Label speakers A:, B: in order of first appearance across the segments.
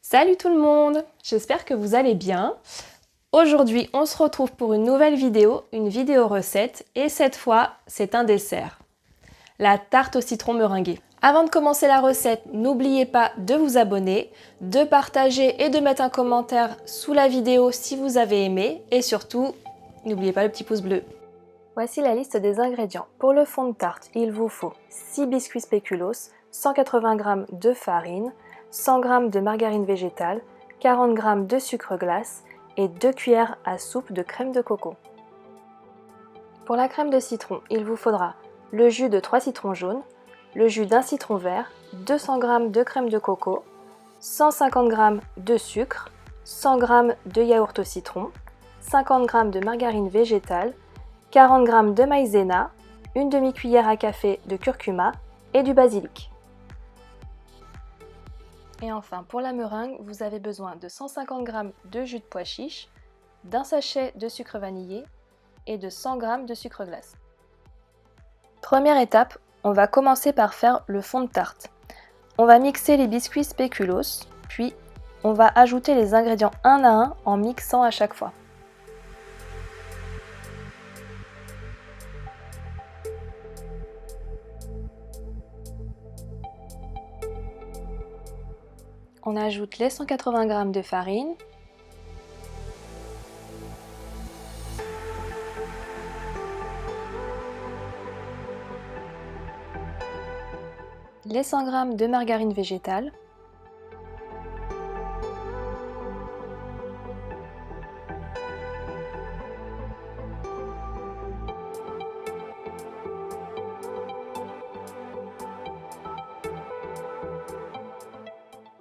A: Salut tout le monde, j'espère que vous allez bien. Aujourd'hui, on se retrouve pour une nouvelle vidéo, une vidéo recette, et cette fois, c'est un dessert. La tarte au citron meringuée. Avant de commencer la recette, n'oubliez pas de vous abonner, de partager et de mettre un commentaire sous la vidéo si vous avez aimé, et surtout, n'oubliez pas le petit pouce bleu. Voici la liste des ingrédients. Pour le fond de tarte, il vous faut 6 biscuits spéculoos, 180 g de farine, 100 g de margarine végétale, 40 g de sucre glace et 2 cuillères à soupe de crème de coco. Pour la crème de citron, il vous faudra le jus de 3 citrons jaunes, le jus d'un citron vert, 200 g de crème de coco, 150 g de sucre, 100 g de yaourt au citron, 50 g de margarine végétale, 40 g de maïzena, une demi-cuillère à café de curcuma et du basilic. Et enfin, pour la meringue, vous avez besoin de 150 g de jus de pois chiche, d'un sachet de sucre vanillé et de 100 g de sucre glace. Première étape, on va commencer par faire le fond de tarte. On va mixer les biscuits spéculoos, puis on va ajouter les ingrédients un à un en mixant à chaque fois. On ajoute les 180 g de farine, les 100 g de margarine végétale,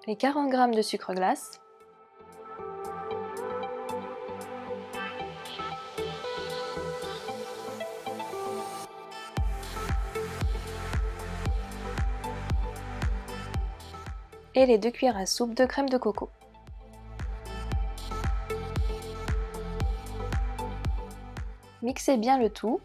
A: les 40 g de sucre glace, et les 2 cuillères à soupe de crème de coco. Mixez bien le tout.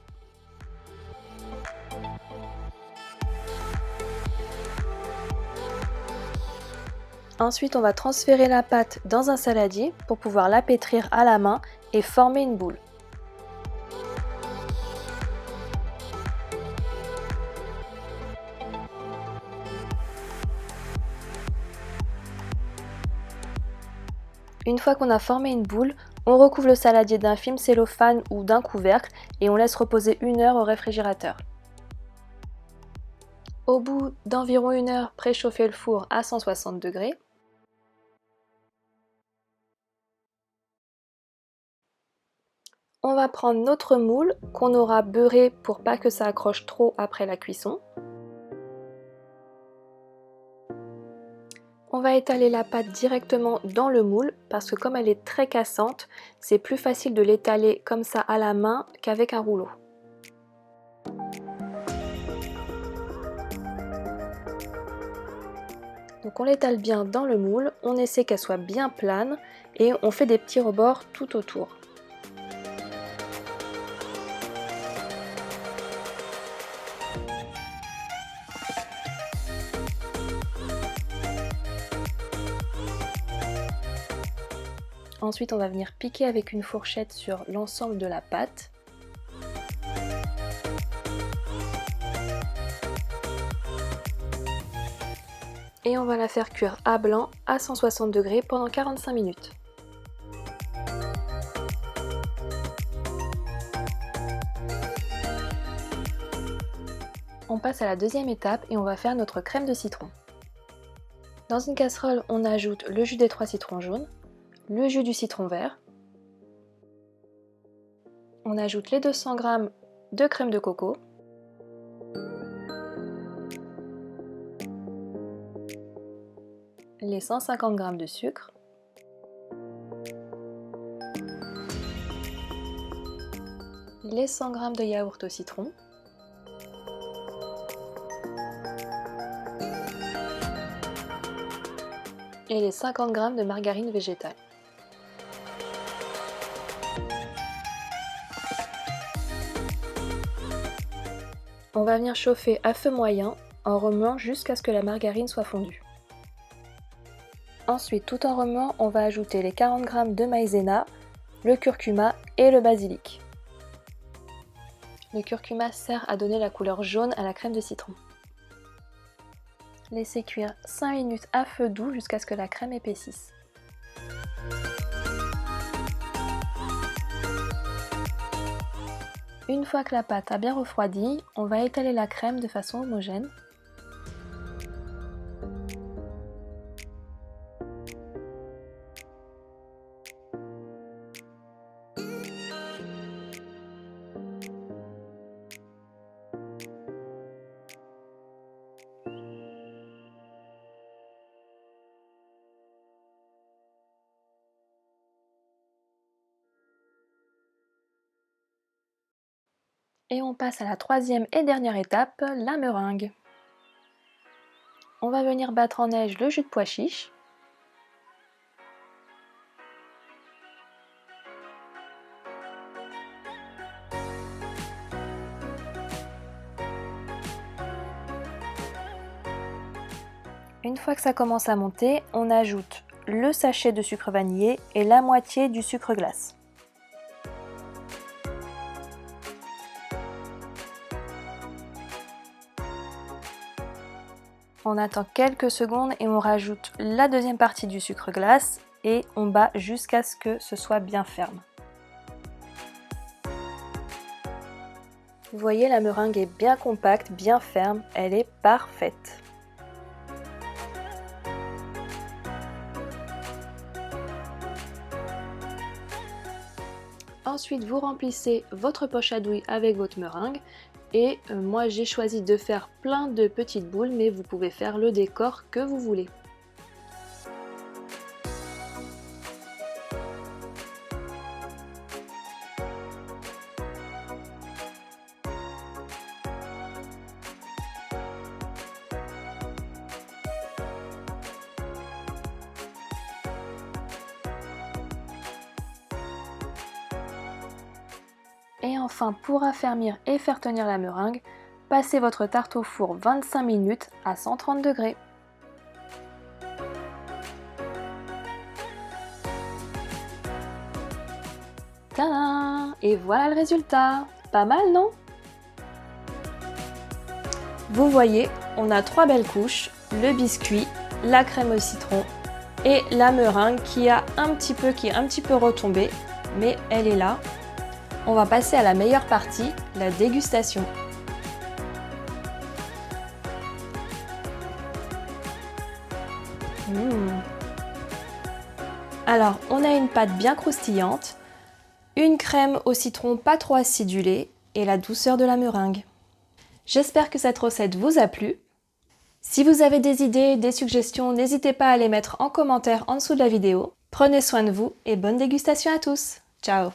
A: Ensuite, on va transférer la pâte dans un saladier pour pouvoir la pétrir à la main et former une boule. Une fois qu'on a formé une boule, on recouvre le saladier d'un film cellophane ou d'un couvercle et on laisse reposer 1 heure au réfrigérateur. Au bout d'environ 1 heure, préchauffez le four à 160 degrés. On va prendre notre moule qu'on aura beurré pour pas que ça accroche trop après la cuisson. On va étaler la pâte directement dans le moule parce que comme elle est très cassante, c'est plus facile de l'étaler comme ça à la main qu'avec un rouleau. Donc on l'étale bien dans le moule, on essaie qu'elle soit bien plane et on fait des petits rebords tout autour. Ensuite, on va venir piquer avec une fourchette sur l'ensemble de la pâte. Et on va la faire cuire à blanc à 160 degrés pendant 45 minutes. On passe à la deuxième étape et on va faire notre crème de citron. Dans une casserole, on ajoute le jus des 3 citrons jaunes, le jus du citron vert, on ajoute les 200 g de crème de coco, les 150 g de sucre, les 100 g de yaourt au citron, et les 50 g de margarine végétale. On va venir chauffer à feu moyen en remuant jusqu'à ce que la margarine soit fondue. Ensuite, tout en remuant, on va ajouter les 40 g de maïzena, le curcuma et le basilic. Le curcuma sert à donner la couleur jaune à la crème de citron. Laissez cuire 5 minutes à feu doux jusqu'à ce que la crème épaississe. Une fois que la pâte a bien refroidi, on va étaler la crème de façon homogène. Et on passe à la troisième et dernière étape, la meringue. On va venir battre en neige le jus de pois chiche. Une fois que ça commence à monter, on ajoute le sachet de sucre vanillé et la moitié du sucre glace. On attend quelques secondes et on rajoute la deuxième partie du sucre glace et on bat jusqu'à ce que ce soit bien ferme. Vous voyez, la meringue est bien compacte, bien ferme, elle est parfaite. Ensuite, vous remplissez votre poche à douille avec votre meringue. Et moi j'ai choisi de faire plein de petites boules, mais vous pouvez faire le décor que vous voulez. Et enfin, pour affermir et faire tenir la meringue, passez votre tarte au four 25 minutes à 130 degrés. Tadam! Et voilà le résultat! Pas mal, non? Vous voyez, on a 3 belles couches, le biscuit, la crème au citron et la meringue qui est un petit peu retombée, mais elle est là. On va passer à la meilleure partie, la dégustation. Alors, on a une pâte bien croustillante, une crème au citron pas trop acidulée et la douceur de la meringue. J'espère que cette recette vous a plu. Si vous avez des idées, des suggestions, n'hésitez pas à les mettre en commentaire en dessous de la vidéo. Prenez soin de vous et bonne dégustation à tous. Ciao!